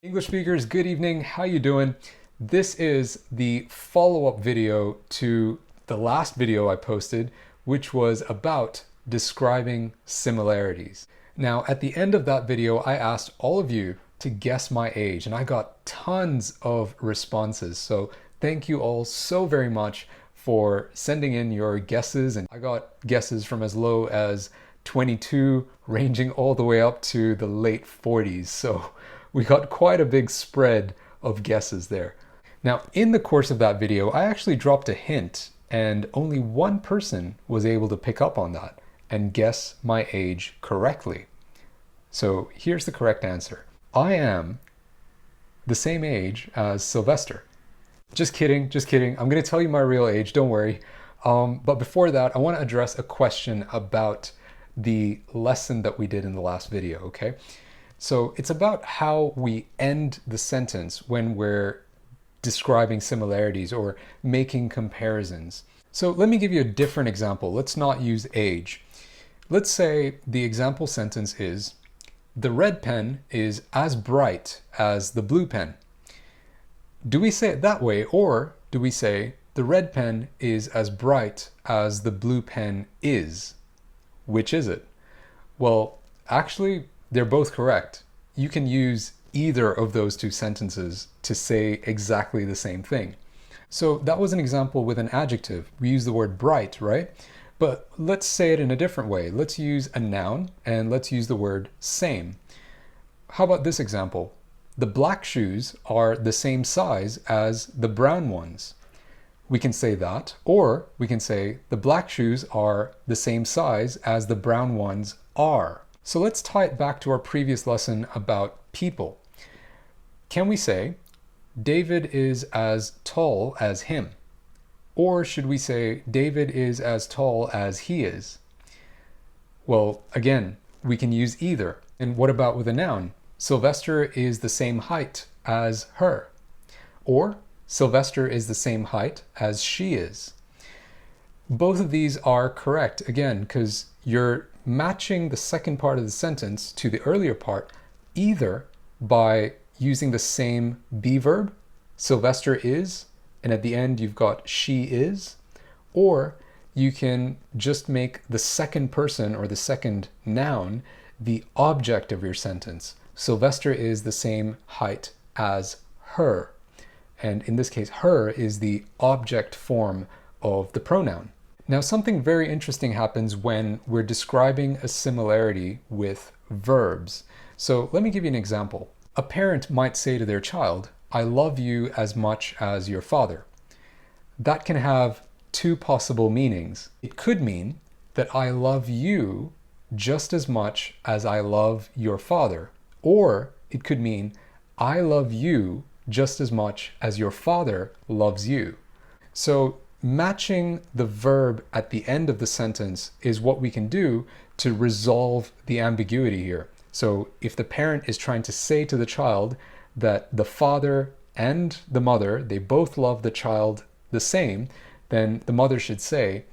English speakers, good evening. How you doing? This is the follow-up video to the last video I posted, which was about describing similarities. Now, at the end of that video, I asked all of you to guess my age, and I got tons of responses. So thank you all so very much for sending in your guesses. And I got guesses from as low as 22, ranging all the way up to the late 40s. So we got quite a big spread of guesses there. Now, in the course of that video, I actually dropped a hint, and only one person was able to pick up on that and guess my age correctly. So here's the correct answer. I am the same age as Sylvester. Just kidding, just kidding. I'm going to tell you my real age, don't worry. But before that, I want to address a question about the lesson that we did in the last video, okay? So it's about how we end the sentence when we're describing similarities or making comparisons. So let me give you a different example. Let's not use age. Let's say the example sentence is, the red pen is as bright as the blue pen. Do we say it that way, or do we say the red pen is as bright as the blue pen is? Which is it? Well, actually, they're both correct. You can use either of those two sentences to say exactly the same thing. So that was an example with an adjective. We use the word bright, right? But let's say it in a different way. Let's use a noun and let's use the word same. How about this example? The black shoes are the same size as the brown ones. We can say that, or we can say the black shoes are the same size as the brown ones are. So let's tie it back to our previous lesson about people. Can we say, David is as tall as him? Or should we say, David is as tall as he is? Well, again, we can use either. And what about with a noun? Sylvester is the same height as her. Or Sylvester is the same height as she is. Both of these are correct, again, because you're matching the second part of the sentence to the earlier part either by using the same be verb, Sylvester is, and at the end you've got she is, or you can just make the second person or the second noun the object of your sentence. Sylvester is the same height as her. And in this case, her is the object form of the pronoun. Now, something very interesting happens when we're describing a similarity with verbs. So let me give you an example. A parent might say to their child, I love you as much as your father. That can have two possible meanings. It could mean that I love you just as much as I love your father. Or it could mean I love you just as much as your father loves you. So matching the verb at the end of the sentence is what we can do to resolve the ambiguity here. So if the parent is trying to say to the child that the father and the mother, they both love the child the same, then the mother should say,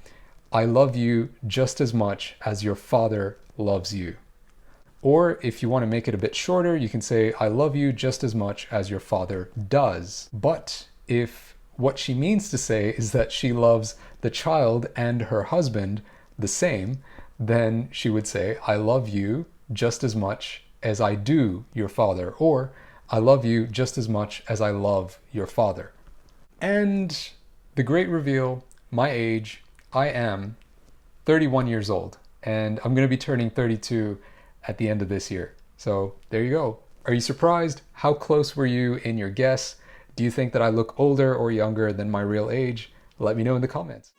I love you just as much as your father loves you. Or if you want to make it a bit shorter, you can say, I love you just as much as your father does. But if what she means to say is that she loves the child and her husband the same, then she would say, I love you just as much as I do your father, or I love you just as much as I love your father. And the great reveal, my age, I am 31 years old, and I'm going to be turning 32 at the end of this year. So there you go. Are you surprised? How close were you in your guess? Do you think that I look older or younger than my real age? Let me know in the comments.